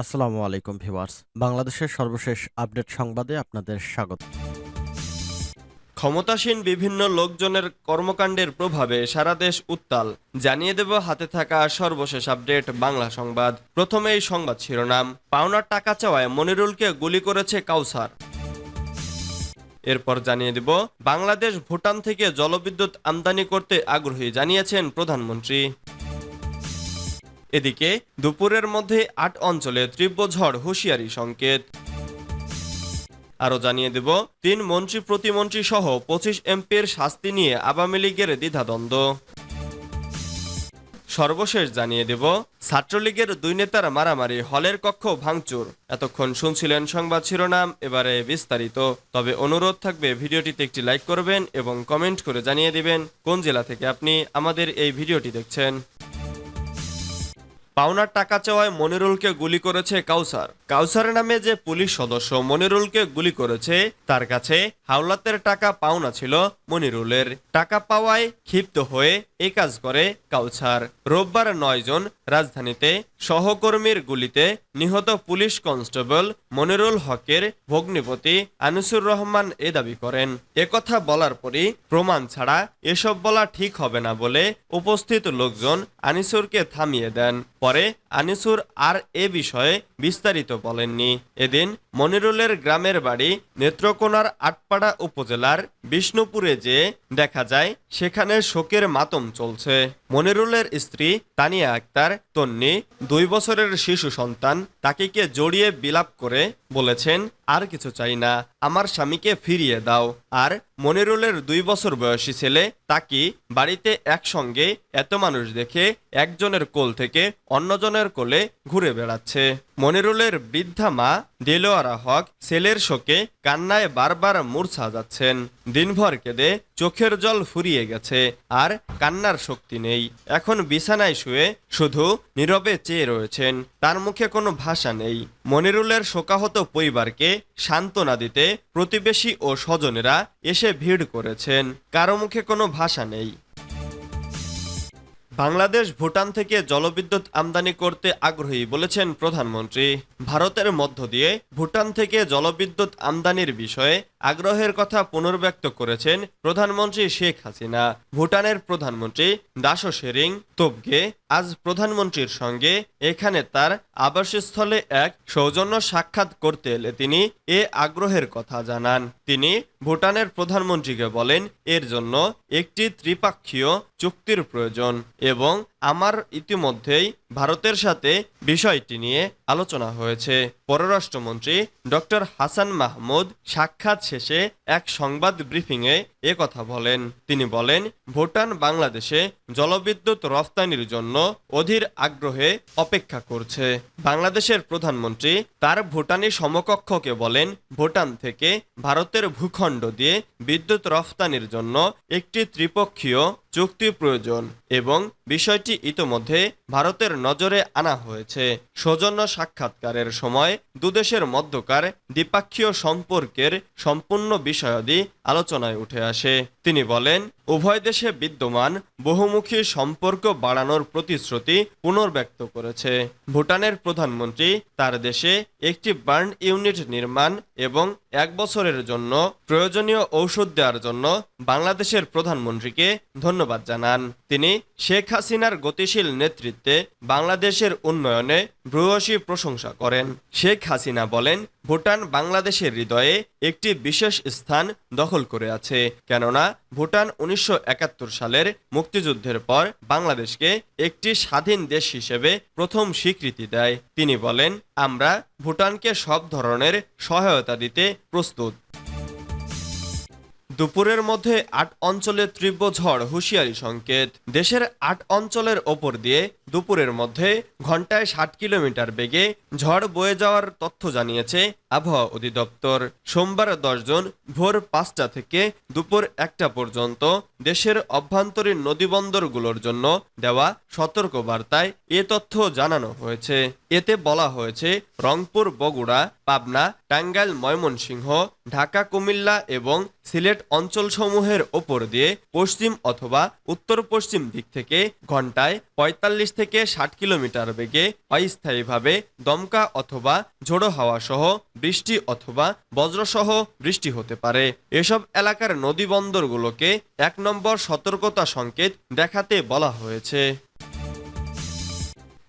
আসসালামু আলাইকুম ভিউয়ার্স। বাংলাদেশের সর্বশেষ আপডেট সংবাদে আপনাদের স্বাগত। ক্ষমতাসীন বিভিন্ন লোকজনের কর্মকাণ্ডের প্রভাবে সারা দেশ উত্তাল। জানিয়ে দেব হাতে থাকা সর্বশেষ আপডেট বাংলা সংবাদ। প্রথমেই সংবাদ শিরোনাম, পাওনার টাকা চাওয়ায় মনিরুলকে গুলি করেছে কাউসার। এরপর জানিয়ে দেব বাংলাদেশ ভুটান থেকে জলবিদ্যুৎ আমদানি করতে আগ্রহী জানিয়েছেন প্রধানমন্ত্রী। এদিকে দুপুরের মধ্যে ৮ অঞ্চলে তীব্র ঝড়, হুঁশিয়ারি সংকেত। আরও জানিয়ে দেব ৩ মন্ত্রী প্রতিমন্ত্রী সহ ২৫ এমপির শাস্তি নিয়ে আওয়ামী লীগের দ্বিধাদ্বন্দ্ব। সর্বশেষ জানিয়ে দেব ছাত্রলীগের ২ নেতার মারামারি, হলের কক্ষ ভাঙচুর। এতক্ষণ শুনছিলেন সংবাদ শিরোনাম, এবারে বিস্তারিত। তবে অনুরোধ থাকবে ভিডিওটিতে একটি লাইক করবেন এবং কমেন্ট করে জানিয়ে দিবেন কোন জেলা থেকে আপনি আমাদের এই ভিডিওটি দেখছেন। পাওনার টাকা চাওয়ায় মনিরুলকে গুলি করেছে কাউসার। কাউসার নামে যে পুলিশ সদস্য মনিরুলকে গুলি করেছে, তার কাছে হাওলাতের টাকা পাওনা ছিল মনিরুলের। টাকা পাওয়ায় ক্ষিপ্ত হয়ে এই কাজ করে কাউসার। রোববার ৯ জন রাজধানীতে সহকর্মীর গুলিতে নিহত পুলিশ কনস্টেবল মনিরুল হকের ভগ্নিপতি আনিসুর রহমান এ দাবি করেন। একথা বলার পরই প্রমাণ ছাড়া এসব বলা ঠিক হবে না বলে উপস্থিত লোকজন আনিসুরকে থামিয়ে দেন। পরে আনিসুর আর এ বিষয়ে বিস্তারিত বলেননি। এদিন মনিরুলের গ্রামের বাড়ি নেত্রকোনার আটপাড়া উপজেলার বিষ্ণুপুরে যে দেখা যায় সেখানে শোকের মাতম চলছে। মনিরুলের স্ত্রী তানিয়া আক্তার তন্নি ২ বছরের শিশু সন্তান তাকে জড়িয়ে বিলাপ করে বলেছেন, আর কিছু চাই না, আমার স্বামীকে ফিরিয়ে দাও। আর মনিরুলের ২ বছর বয়সী ছেলে তাকি বাড়িতে একসঙ্গে এত মানুষ দেখে একজনের কোল থেকে অন্যজনের কোলে ঘুরে বেড়াচ্ছে। মনিরুলের বৃদ্ধা মা দেলোয়ারা হক ছেলের শোকে কান্নায় বারবার মূর্ছা যাচ্ছেন। দিনভর কেঁদে চোখের জল ফুরিয়ে গেছে, আর কান্নার শক্তি নেই। এখন বিছানায় শুয়ে শুধু নীরবে চেয়ে রয়েছেন, তার মুখে কোনো ভাষা নেই। মনিরুলের শোকাহত পরিবারকে সান্ত্বনা দিতে প্রতিবেশী ও স্বজনেরা এসে ভিড় করেছেন, কারো মুখে কোনো ভাষা নেই। বাংলাদেশ ভুটান থেকে জলবিদ্যুৎ আমদানি করতে আগ্রহী বলেছেন প্রধানমন্ত্রী। ভারতের মধ্য দিয়ে ভুটান থেকে জলবিদ্যুৎ আমদানির বিষয়ে আগ্রহের কথা পুনর্ব্যক্ত করেছেন প্রধানমন্ত্রী শেখ হাসিনা। ভুটানের প্রধানমন্ত্রী দাশো শেরিং তোবগে আজ প্রধানমন্ত্রীর সঙ্গে এখানে তার আবাসস্থলে এক সৌজন্য সাক্ষাৎ করতে এলে তিনি এ আগ্রহের কথা জানান। তিনি ভুটানের প্রধানমন্ত্রীকে বলেন, এর জন্য একটি ত্রিপাক্ষীয় চুক্তির প্রয়োজন এবং আমার ইতিমধ্যেই ভারতের সাথে বিষয়টি নিয়ে আলোচনা হয়েছে। পররাষ্ট্রমন্ত্রী ডক্টর হাসান মাহমুদ সাক্ষাৎ শেষে এক সংবাদ ব্রিফিংয়ে কথা বলেন। তিনি বলেন, ভুটান বাংলাদেশে জলবিদ্যুৎ রফতানির জন্য অধীর আগ্রহে অপেক্ষা করছে। বাংলাদেশের প্রধানমন্ত্রী তার ভুটানি সমকক্ষকে বলেন, ভুটান থেকে ভারতের ভূখণ্ড দিয়ে বিদ্যুৎ রফতানির জন্য একটি ত্রিপক্ষীয় চুক্তি প্রয়োজন এবং বিষয়টি ইতোমধ্যে ভারতের নজরে আনা হয়েছে। সৌজন্য সাক্ষাৎকারের সময় দুদেশের মধ্যকার দ্বিপাক্ষীয় সম্পর্কের সম্পূর্ণ বিষয়াদি আলোচনায় উঠে আসে। তিনি বলেন, উভয় দেশে বিদ্যমান বহুমুখী সম্পর্ক বাড়ানোর প্রতিশ্রুতি পুনর্ব্যক্ত করেছে। ভুটানের প্রধানমন্ত্রী তার দেশে একটি বার্ন ইউনিট নির্মাণ এবং ১ বছরের জন্য প্রয়োজনীয় ঔষধ দেওয়ার জন্য বাংলাদেশের প্রধানমন্ত্রীকে ধন্যবাদ জানান। তিনি শেখ হাসিনার গতিশীল নেতৃত্বে বাংলাদেশের উন্নয়নে ভূয়সী প্রশংসা করেন। শেখ হাসিনা বলেন, ভুটান বাংলাদেশের হৃদয়ে একটি বিশেষ স্থান দখল করে আছে, কেননা ভুটান ১৯৭১ সালের মুক্তিযুদ্ধের পর বাংলাদেশকে একটি স্বাধীন দেশ হিসেবে প্রথম স্বীকৃতি দেয়। তিনি বলেন, আমরা ভুটানকে সব ধরনের সহায়তা দিতে প্রস্তুত। দুপুরের মধ্যে ৮ অঞ্চলে তীব্র ঝড়, হুঁশিয়ারি সংকেত। দেশের ৮ অঞ্চলের ওপর দিয়ে দুপুরের মধ্যে ঘন্টায় ৬০ কিলোমিটার বেগে ঝড় বয়ে যাওয়ার তথ্য জানিয়েছে আবহাওয়া অধিদপ্তর। সোমবার ১০ জুন ভোর ৫টা থেকে দুপুর ১টা পর্যন্ত দেশের অভ্যন্তরীণ নদীবন্দরগুলোর জন্য দেওয়া সতর্কবার্তায় এ তথ্য জানানো হয়েছে। এতে বলা হয়েছে, রংপুর, বগুড়া, পাবনা, টাঙ্গাইল, ময়মনসিংহ, ঢাকা, কুমিল্লা এবং সিলেট অঞ্চলসমূহের ওপর দিয়ে পশ্চিম অথবা উত্তর পশ্চিম দিক থেকে ঘন্টায় ৪৫ থেকে ৬০ কিলোমিটার বেগে অস্থায়ীভাবে দমকা অথবা ঝোড়ো হাওয়া সহ বৃষ্টি অথবা বজ্রসহ বৃষ্টি হতে পারে। এসব এলাকার নদী বন্দরগুলোকে ১ নম্বর সতর্কতা সংকেত দেখাতে বলা হয়েছে।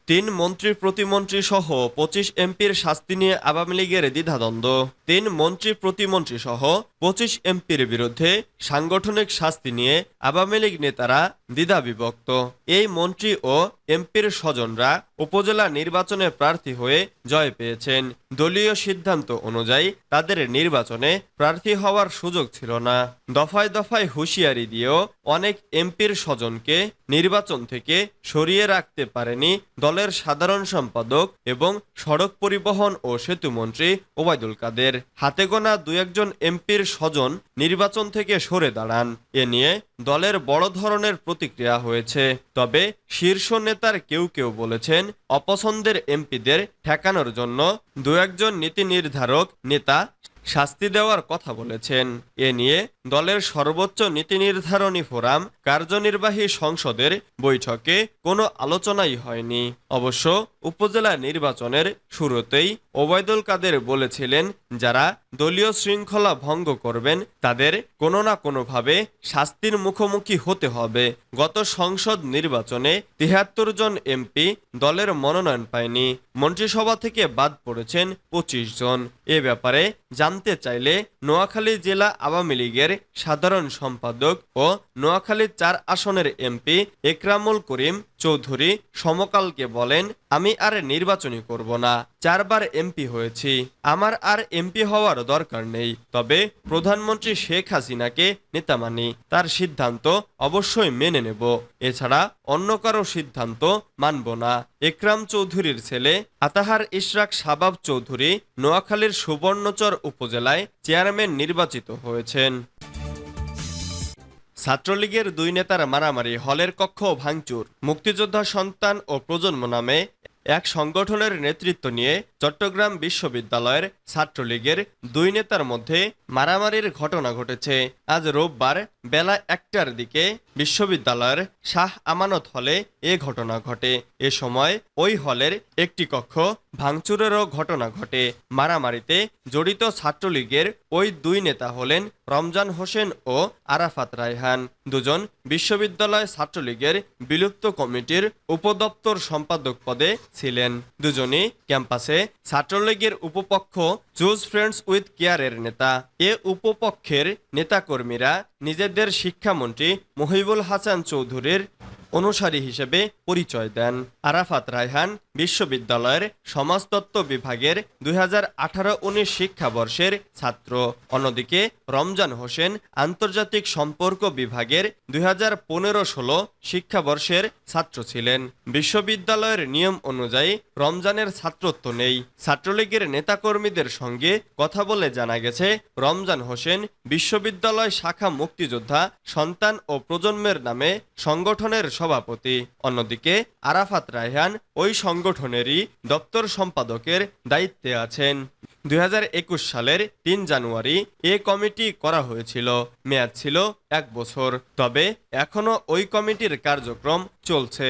৩ মন্ত্রী প্রতিমন্ত্রী সহ ২৫ এমপির শাস্তি নিয়ে আওয়ামী লীগের দ্বিধাদ্বন্দ্ব। ৩ মন্ত্রী প্রতিমন্ত্রী সহ ২৫ এমপির বিরুদ্ধে সাংগঠনিক শাস্তি নিয়ে আওয়ামী লীগ নেতারা দ্বিধাবিভক্ত। এই মন্ত্রী ও এমপির স্বজনরা উপজেলা নির্বাচনে প্রার্থী হয়ে জয় পেয়েছেন। দলীয় সিদ্ধান্ত অনুযায়ী তাদের নির্বাচনে প্রার্থী হওয়ার সুযোগ ছিল না। দফায় দফায় হুঁশিয়ারি দিয়েও অনেক এমপির স্বজনকে নির্বাচন থেকে সরিয়ে রাখতে পারেনি দলের সাধারণ সম্পাদক এবং সড়ক পরিবহন ও সেতুমন্ত্রী ওবায়দুল কাদের। হাতে গোনা ২-১ এমপির স্বজন নির্বাচন থেকে সরে দাঁড়ান। এ নিয়ে দলের বড় ধরনের প্রতিক্রিয়া হয়েছে। তবে শীর্ষ নেতার কেউ কেউ বলেছেন, অপছন্দের এমপিদের ঠেকানোর জন্য ২-১ নীতি নির্ধারক নেতা শাস্তি দেওয়ার কথা বলেছেন। এ নিয়ে দলের সর্বোচ্চ নীতি নির্ধারণী ফোরাম কার্যনির্বাহী সংসদের বৈঠকে কোনো আলোচনাই হয়নি। অবশ্য উপজেলা নির্বাচনের শুরুতেই ওবায়দুল কাদের বলেছিলেন, যারা দলীয় শৃঙ্খলা ভঙ্গ করবেন তাদের কোনো না কোনোভাবে শাস্তির মুখোমুখি হতে হবে। গত সংসদ নির্বাচনে ৭৩ জন এমপি দলের মনোনয়ন পায়নি। মন্ত্রিসভা থেকে বাদ পড়েছেন ২৫ জন। এ ব্যাপারে জানতে চাইলে নোয়াখালী জেলা আওয়ামী লীগের সাধারণ সম্পাদক ও নোয়াখালী ৪ আসনের এমপি একরামুল করিম চৌধুরী সমকালকে বলেন, আমি আর নির্বাচনই করব না। ৪ বার এমপি হয়েছি, আমার আর এমপি হওয়ার দরকার নেই। তবে প্রধানমন্ত্রী শেখ হাসিনাকে নেতা মানি, তার সিদ্ধান্ত অবশ্যই মেনে নেব। এছাড়া অন্য কারো সিদ্ধান্ত মানব না। একরাম চৌধুরীর ছেলে আতাহার ইশরাক শাবাব চৌধুরী নোয়াখালীর সুবর্ণচর উপজেলায় চেয়ারম্যান নির্বাচিত হয়েছেন। ছাত্রলীগের ২ নেতার মারামারি, হলের কক্ষ ভাঙচুর। মুক্তিযোদ্ধা সন্তান ও প্রজন্ম নামে এক সংগঠনের নেতৃত্ব নিয়ে চট্টগ্রাম বিশ্ববিদ্যালয়ের ছাত্রলীগের ২ নেতার মধ্যে মারামারির ঘটনা ঘটেছে। আজ রোববার বেলা ১টার দিকে বিশ্ববিদ্যালয়ের শাহ আমানত হলে এ ঘটনা ঘটে। এ সময় ওই হলের একটি কক্ষ ভাঙচুরেরও ঘটনা ঘটে। মারামারিতে জড়িত ছাত্রলীগের ওই ২ নেতা হলেন রমজান হোসেন ও আরাফাত রায়হান। দুজন বিশ্ববিদ্যালয় ছাত্রলীগের বিলুপ্ত কমিটির উপদপ্তর সম্পাদক পদে ছিলেন। দুজনই ক্যাম্পাসে ছাত্রলীগের উপপক্ষ চুজ ফ্রেন্ডস উইথ কেয়ারের নেতা। এ উপপক্ষের নেতাকর্মীরা নিজেদের শিক্ষামন্ত্রী মহিবুল হাসান চৌধুরীর অনুসারী হিসেবে পরিচয় দেন। আরাফাত রায়হান বিশ্ববিদ্যালয়ের সমাজতত্ত্ব বিভাগের ২০১৮-১৯ শিক্ষাবর্ষের ছাত্র। অন্যদিকে রমজান হোসেন আন্তর্জাতিক সম্পর্ক বিভাগের ২০১৫-১৬ শিক্ষাবর্ষের ছাত্র ছিলেন। বিশ্ববিদ্যালয়ের নিয়ম অনুযায়ী রমজানের ছাত্রত্ব নেই। ছাত্রলীগের নেতাকর্মীদের সঙ্গে কথা বলে জানা গেছে, রমজান হোসেন বিশ্ববিদ্যালয় শাখা মুক্তিযোদ্ধা সন্তান ও প্রজন্মের নামে সংগঠনের সভাপতি। অন্যদিকে আরাফাত রায়হান ওই সংগঠনেরই দপ্তর সম্পাদকের দায়িত্বে আছেন। ২০২১ সালের ৩ জানুয়ারি এ কমিটি করা হয়েছিল। মেয়াদ ছিল ১ বছর। তবে এখনো ওই কমিটির কার্যক্রম চলছে।